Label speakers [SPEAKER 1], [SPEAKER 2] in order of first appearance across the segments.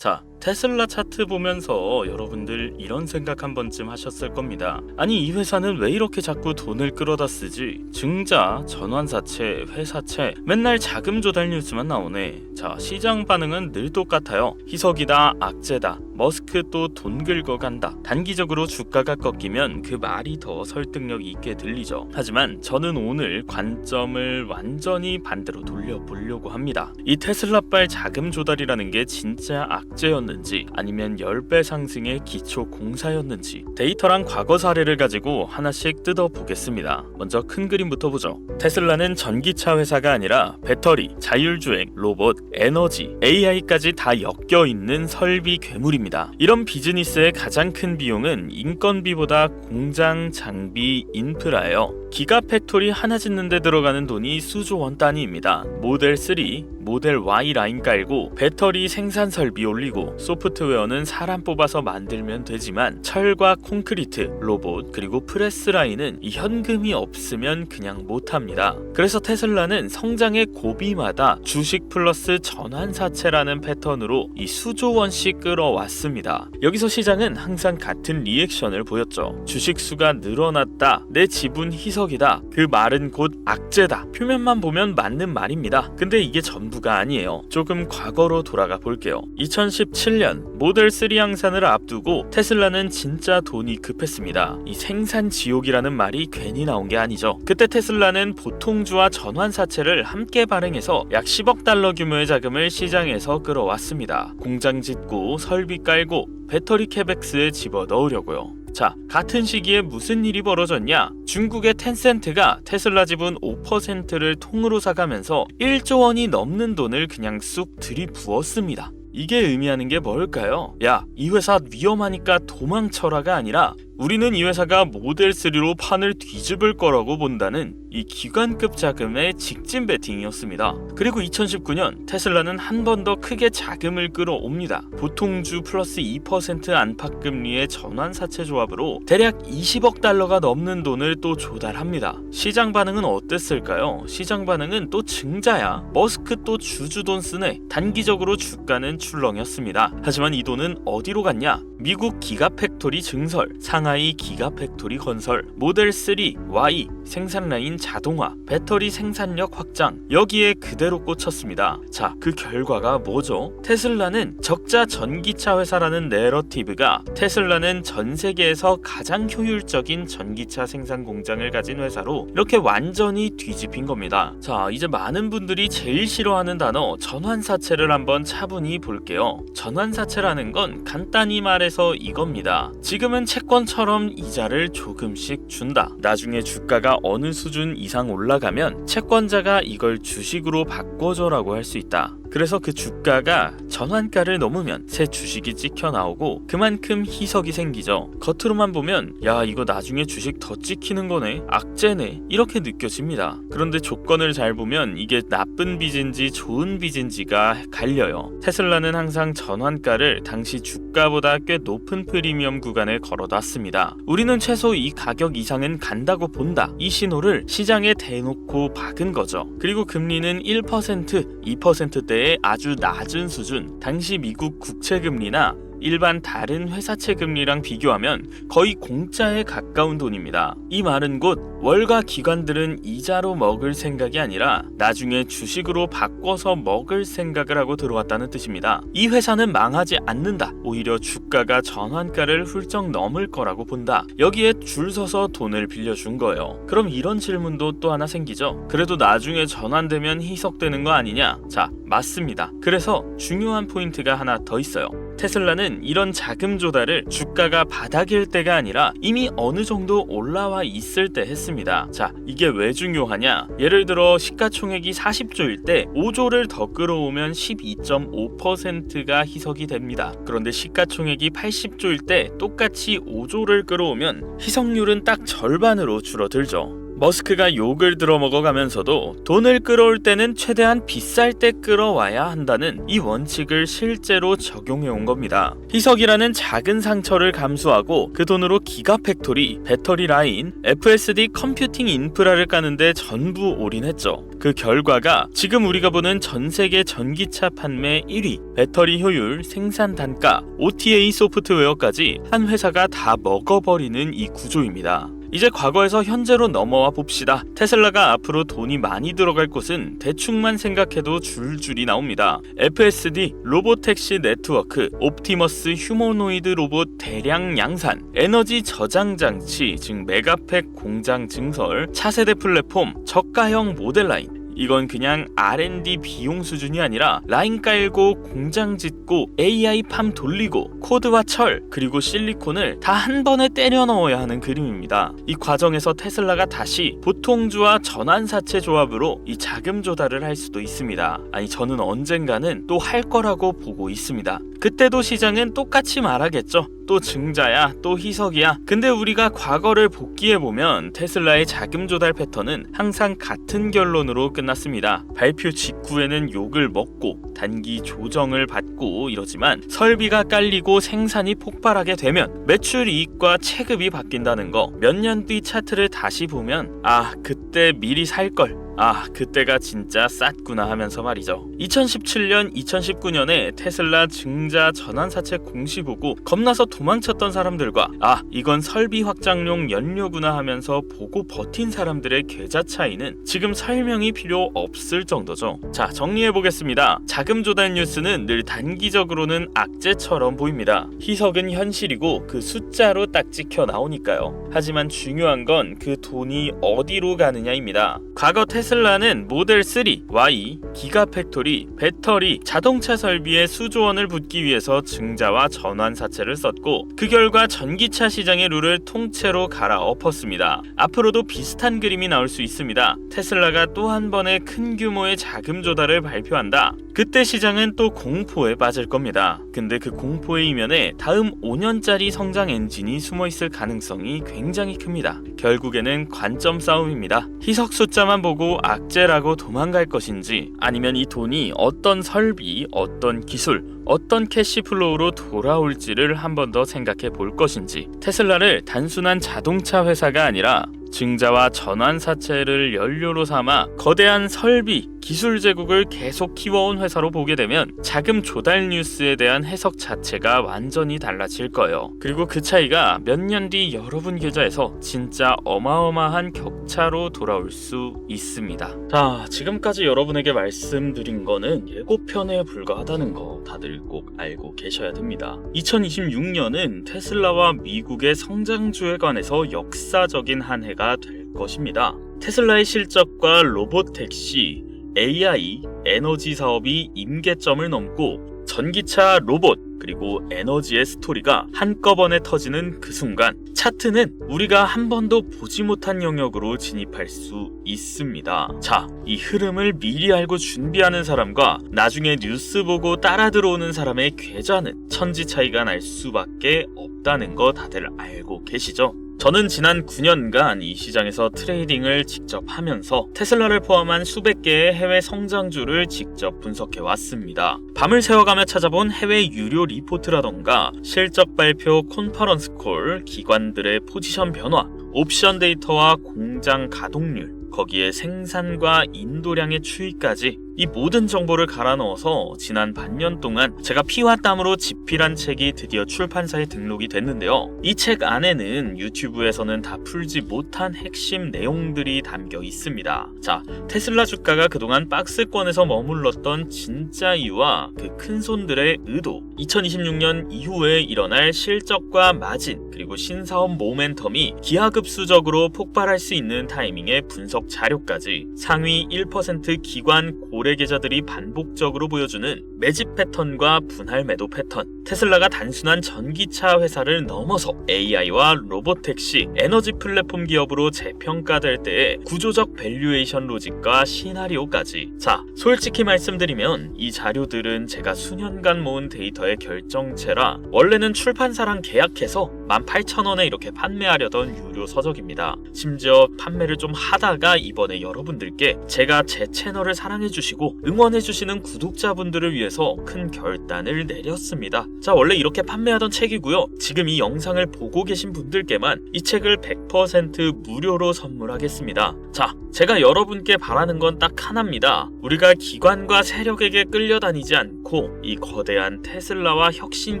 [SPEAKER 1] 자, 테슬라 차트 보면서 여러분들 이런 생각 한 번쯤 하셨을 겁니다. 아니, 이 회사는 왜 이렇게 자꾸 돈을 끌어다 쓰지? 증자, 전환사채, 회사채, 맨날 자금 조달 뉴스만 나오네. 자, 시장 반응은 늘 똑같아요. 희석이다, 악재다, 머스크 또 돈 긁어간다. 단기적으로 주가가 꺾이면 그 말이 더 설득력 있게 들리죠. 하지만 저는 오늘 관점을 완전히 반대로 돌려보려고 합니다. 이 테슬라발 자금 조달이라는 게 진짜 악재였는지 아니면 10배 상승의 기초 공사였는지 데이터랑 과거 사례를 가지고 하나씩 뜯어보겠습니다. 먼저 큰 그림부터 보죠. 테슬라는 전기차 회사가 아니라 배터리, 자율주행, 로봇, 에너지, AI까지 다 엮여있는 설비 괴물입니다. 이런 비즈니스의 가장 큰 비용은 인건비보다 공장, 장비, 인프라예요. 기가팩토리 하나 짓는 데 들어가는 돈이 수조 원 단위입니다. 모델 3, 모델 Y 라인 깔고 배터리 생산 설비 올리고 소프트웨어는 사람 뽑아서 만들면 되지만 철과 콘크리트, 로봇, 그리고 프레스 라인은 이 현금이 없으면 그냥 못합니다. 그래서 테슬라는 성장의 고비마다 주식 플러스 전환사채라는 패턴으로 이 수조 원씩 끌어왔습니다. 여기서 시장은 항상 같은 리액션을 보였죠. 주식 수가 늘어났다, 내 지분 희석이다, 그 말은 곧 악재다. 표면만 보면 맞는 말입니다. 근데 이게 전부가 아니에요. 조금 과거로 돌아가 볼게요. 2017년 모델 3 양산을 앞두고 테슬라는 진짜 돈이 급했습니다. 이 생산 지옥이라는 말이 괜히 나온 게 아니죠. 그때 테슬라는 보통주와 전환사채를 함께 발행해서 약 10억 달러 규모의 자금을 시장에서 끌어왔습니다. 공장 짓고 설비 깔고 배터리 캐백스에 집어넣으려고요. 자, 같은 시기에 무슨 일이 벌어졌냐? 중국의 텐센트가 테슬라 지분 5%를 통으로 사가면서 1조 원이 넘는 돈을 그냥 쑥 들이부었습니다. 이게 의미하는 게 뭘까요? 야, 이 회사 위험하니까 도망쳐라가 아니라 우리는 이 회사가 모델 3로 판을 뒤집을 거라고 본다는 이 기관급 자금의 직진 베팅이었습니다. 그리고 2019년 테슬라는 한 번 더 크게 자금을 끌어옵니다. 보통주 플러스 2% 안팎금리의 전환사채 조합으로 대략 20억 달러가 넘는 돈을 또 조달합니다. 시장 반응은 어땠을까요? 시장 반응은 또 증자야. 머스크 또 주주돈 쓰네. 단기적으로 주가는 출렁였습니다. 하지만 이 돈은 어디로 갔냐? 미국 기가팩토리 증설, 상하이 기가팩토리 건설, 모델 3, Y, 생산 라인 자동화, 배터리 생산력 확장, 여기에 그대로 꽂혔습니다. 자, 그 결과가 뭐죠? 테슬라는 적자 전기차 회사라는 내러티브가 테슬라는 전 세계에서 가장 효율적인 전기차 생산 공장을 가진 회사로 이렇게 완전히 뒤집힌 겁니다. 자, 이제 많은 분들이 제일 싫어하는 단어 전환사채를 한번 차분히 볼게요. 전환사채라는 건 간단히 말해서 이겁니다. 지금은 채권처럼 이자를 조금씩 준다. 나중에 주가가 어느 수준 이상 올라가면 채권자가 이걸 주식으로 바꿔줘라고 할 수 있다. 그래서 그 주가가 전환가를 넘으면 새 주식이 찍혀 나오고 그만큼 희석이 생기죠. 겉으로만 보면 야, 이거 나중에 주식 더 찍히는 거네, 악재네, 이렇게 느껴집니다. 그런데 조건을 잘 보면 이게 나쁜 빚인지 좋은 빚인지가 갈려요. 테슬라는 항상 전환가를 당시 주가보다 꽤 높은 프리미엄 구간에 걸어놨습니다. 우리는 최소 이 가격 이상은 간다고 본다. 이 신호를 시장에 대놓고 박은 거죠. 그리고 금리는 1%, 2%대의 아주 낮은 수준. 당시 미국 국채금리나 일반 다른 회사채 금리랑 비교하면 거의 공짜에 가까운 돈입니다. 이 말은 곧 월가 기관들은 이자로 먹을 생각이 아니라 나중에 주식으로 바꿔서 먹을 생각을 하고 들어왔다는 뜻입니다. 이 회사는 망하지 않는다. 오히려 주가가 전환가를 훌쩍 넘을 거라고 본다. 여기에 줄 서서 돈을 빌려준 거예요. 그럼 이런 질문도 또 하나 생기죠. 그래도 나중에 전환되면 희석되는 거 아니냐? 자, 맞습니다. 그래서 중요한 포인트가 하나 더 있어요. 테슬라는 이런 자금 조달을 주가가 바닥일 때가 아니라 이미 어느 정도 올라와 있을 때 했습니다. 자, 이게 왜 중요하냐? 예를 들어 시가총액이 40조일 때 5조를 더 끌어오면 12.5%가 희석이 됩니다. 그런데 시가총액이 80조일 때 똑같이 5조를 끌어오면 희석률은 딱 절반으로 줄어들죠. 머스크가 욕을 들어먹어가면서도 돈을 끌어올 때는 최대한 비쌀 때 끌어와야 한다는 이 원칙을 실제로 적용해온 겁니다. 희석이라는 작은 상처를 감수하고 그 돈으로 기가팩토리, 배터리 라인, FSD 컴퓨팅 인프라를 까는데 전부 올인했죠. 그 결과가 지금 우리가 보는 전세계 전기차 판매 1위, 배터리 효율, 생산 단가, OTA 소프트웨어까지 한 회사가 다 먹어버리는 이 구조입니다. 이제 과거에서 현재로 넘어와 봅시다. 테슬라가 앞으로 돈이 많이 들어갈 곳은 대충만 생각해도 줄줄이 나옵니다. FSD, 로보택시 네트워크, 옵티머스 휴머노이드 로봇 대량 양산, 에너지 저장 장치, 즉 메가팩 공장 증설, 차세대 플랫폼, 저가형 모델 라인. 이건 그냥 R&D 비용 수준이 아니라 라인 깔고 공장 짓고 AI 팜 돌리고 코드와 철 그리고 실리콘을 다 한 번에 때려 넣어야 하는 그림입니다. 이 과정에서 테슬라가 다시 보통주와 전환사채 조합으로 이 자금 조달을 할 수도 있습니다. 아니 저는 언젠가는 또 할 거라고 보고 있습니다. 그때도 시장은 똑같이 말하겠죠. 또 증자야, 또 희석이야. 근데 우리가 과거를 복기해보면 테슬라의 자금 조달 패턴은 항상 같은 결론으로 끝났습니다. 발표 직후에는 욕을 먹고 단기 조정을 받고 이러지만 설비가 깔리고 생산이 폭발하게 되면 매출 이익과 체급이 바뀐다는 거. 몇 년 뒤 차트를 다시 보면 아, 그때 미리 살걸. 아, 그때가 진짜 쌌구나 하면서 말이죠. 2017년, 2019년에 테슬라 증자 전환사채 공시 보고 겁나서 도망쳤던 사람들과 아, 이건 설비 확장용 연료구나 하면서 보고 버틴 사람들의 계좌 차이는 지금 설명이 필요 없을 정도죠. 자, 정리해보겠습니다. 자금 조달 뉴스는 늘 단기적으로는 악재처럼 보입니다. 희석은 현실이고 그 숫자로 딱 찍혀 나오니까요. 하지만 중요한 건 그 돈이 어디로 가느냐입니다. 과거 테슬라는 모델 3, Y, 기가팩토리, 배터리, 자동차 설비에 수조 원을 붓기 위해서 증자와 전환사채를 썼고 그 결과 전기차 시장의 룰을 통째로 갈아엎었습니다. 앞으로도 비슷한 그림이 나올 수 있습니다. 테슬라가 또 한 번의 큰 규모의 자금 조달을 발표한다. 그때 시장은 또 공포에 빠질 겁니다. 근데 그 공포의 이면에 다음 5년짜리 성장 엔진이 숨어있을 가능성이 굉장히 큽니다. 결국에는 관점 싸움입니다. 희석 숫자만 보고 악재라고 도망갈 것인지 아니면 이 돈이 어떤 설비, 어떤 기술, 어떤 캐시플로우로 돌아올지를 한 번 더 생각해 볼 것인지 테슬라를 단순한 자동차 회사가 아니라 증자와 전환사채를 연료로 삼아 거대한 설비, 기술 제국을 계속 키워온 회사로 보게 되면 자금 조달 뉴스에 대한 해석 자체가 완전히 달라질 거예요. 그리고 그 차이가 몇 년 뒤 여러분 계좌에서 진짜 어마어마한 격차로 돌아올 수 있습니다. 자, 지금까지 여러분에게 말씀드린 거는 예고편에 불과하다는 거 다들 꼭 알고 계셔야 됩니다. 2026년은 테슬라와 미국의 성장주에 관해서 역사적인 한 해가 될 것입니다. 테슬라의 실적과 로보택시, AI, 에너지 사업이 임계점을 넘고 전기차, 로봇, 그리고 에너지의 스토리가 한꺼번에 터지는 그 순간 차트는 우리가 한 번도 보지 못한 영역으로 진입할 수 있습니다. 자, 이 흐름을 미리 알고 준비하는 사람과 나중에 뉴스 보고 따라 들어오는 사람의 계좌는 천지 차이가 날 수밖에 없다는 거 다들 알고 계시죠? 저는 지난 9년간 이 시장에서 트레이딩을 직접 하면서 테슬라를 포함한 수백 개의 해외 성장주를 직접 분석해 왔습니다. 밤을 새워가며 찾아본 해외 유료 리포트라던가 실적 발표, 컨퍼런스 콜, 기관들의 포지션 변화, 옵션 데이터와 공장 가동률, 거기에 생산과 인도량의 추이까지 이 모든 정보를 갈아 넣어서 지난 반년 동안 제가 피와 땀으로 집필한 책이 드디어 출판사에 등록이 됐는데요. 이 책 안에는 유튜브에서는 다 풀지 못한 핵심 내용들이 담겨 있습니다. 자, 테슬라 주가가 그동안 박스권에서 머물렀던 진짜 이유와 그 큰손들의 의도, 2026년 이후에 일어날 실적과 마진, 그리고 신사업 모멘텀이 기하급수적으로 폭발할 수 있는 타이밍의 분석 자료까지 상위 1% 기관 고래 계좌들이 반복적으로 보여주는 매집 패턴과 분할 매도 패턴, 테슬라가 단순한 전기차 회사를 넘어서 AI와 로보택시, 에너지 플랫폼 기업으로 재평가될 때의 구조적 밸류에이션 로직과 시나리오까지. 자, 솔직히 말씀드리면 이 자료들은 제가 수년간 모은 데이터의 결정체라 원래는 출판사랑 계약해서
[SPEAKER 2] 18,000원에 이렇게 판매하려던 유료 서적입니다. 심지어 판매를 좀 하다가 이번에 여러분들께 제가 제 채널을 사랑해주시고 응원해주시는 구독자분들을 위해서 큰 결단을 내렸습니다. 자, 원래 이렇게 판매하던 책이고요. 지금 이 영상을 보고 계신 분들께만 이 책을 100% 무료로 선물하겠습니다. 자, 제가 여러분께 바라는 건 딱 하나입니다. 우리가 기관과 세력에게 끌려다니지 않고 이 거대한 테슬라와 혁신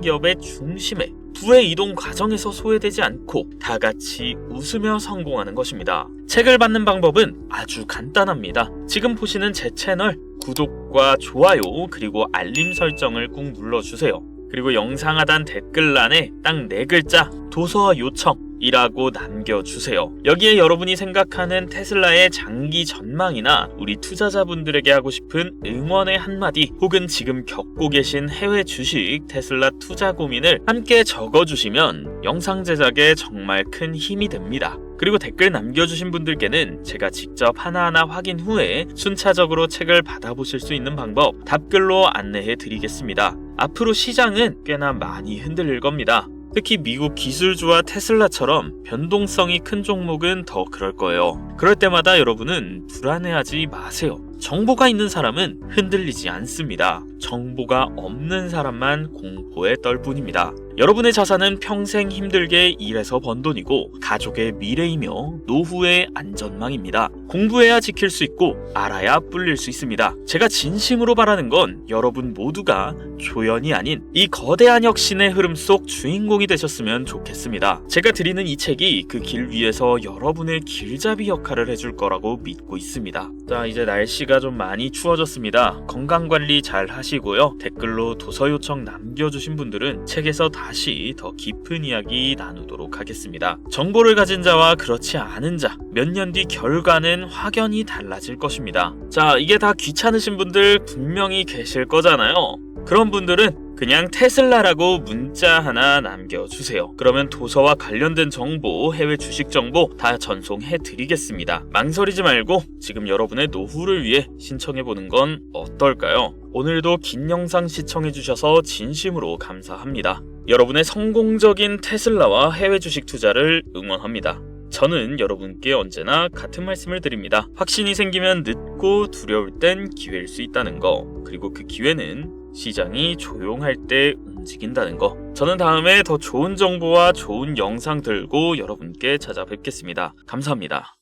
[SPEAKER 2] 기업의 중심에 부의 이동 과정에서 소외되지 않고 다 같이 웃으며 성공하는 것입니다. 책을 받는 방법은 아주 간단합니다. 지금 보시는 제 채널 구독과 좋아요 그리고 알림 설정을 꾹 눌러주세요. 그리고 영상 하단 댓글란에 딱 4글자 도서 요청이라고 남겨주세요. 여기에 여러분이 생각하는 테슬라의 장기 전망이나 우리 투자자분들에게 하고 싶은 응원의 한마디 혹은 지금 겪고 계신 해외 주식 테슬라 투자 고민을 함께 적어주시면 영상 제작에 정말 큰 힘이 됩니다. 그리고 댓글 남겨주신 분들께는 제가 직접 하나하나 확인 후에 순차적으로 책을 받아보실 수 있는 방법 답글로 안내해 드리겠습니다. 앞으로 시장은 꽤나 많이 흔들릴 겁니다. 특히 미국 기술주와 테슬라처럼 변동성이 큰 종목은 더 그럴 거예요. 그럴 때마다 여러분은 불안해하지 마세요. 정보가 있는 사람은 흔들리지 않습니다. 정보가 없는 사람만 공포에 떨 뿐입니다. 여러분의 자산은 평생 힘들게 일해서 번 돈이고 가족의 미래이며 노후의 안전망입니다. 공부해야 지킬 수 있고 알아야 불릴 수 있습니다. 제가 진심으로 바라는 건 여러분 모두가 조연이 아닌 이 거대한 혁신의 흐름 속 주인공이 되셨으면 좋겠습니다. 제가 드리는 이 책이 그 길 위에서 여러분의 길잡이 역할을 해줄 거라고 믿고 있습니다. 자, 이제 날씨가 좀 많이 추워졌습니다. 건강관리 잘 하시고요. 댓글로 도서 요청 남겨주신 분들은 책에서 다시 더 깊은 이야기 나누도록 하겠습니다. 정보를 가진 자와 그렇지 않은 자, 몇 년 뒤 결과는 확연히 달라질 것입니다. 자, 이게 다 귀찮으신 분들 분명히 계실 거잖아요. 그런 분들은 그냥 테슬라라고 문자 하나 남겨주세요. 그러면 도서와 관련된 정보, 해외 주식 정보 다 전송해 드리겠습니다. 망설이지 말고 지금 여러분의 노후를 위해 신청해보는 건 어떨까요? 오늘도 긴 영상 시청해주셔서 진심으로 감사합니다. 여러분의 성공적인 테슬라와 해외 주식 투자를 응원합니다. 저는 여러분께 언제나 같은 말씀을 드립니다. 확신이 생기면 늦고 두려울 땐 기회일 수 있다는 거, 그리고 그 기회는 시장이 조용할 때 움직인다는 거. 저는 다음에 더 좋은 정보와 좋은 영상 들고 여러분께 찾아뵙겠습니다. 감사합니다.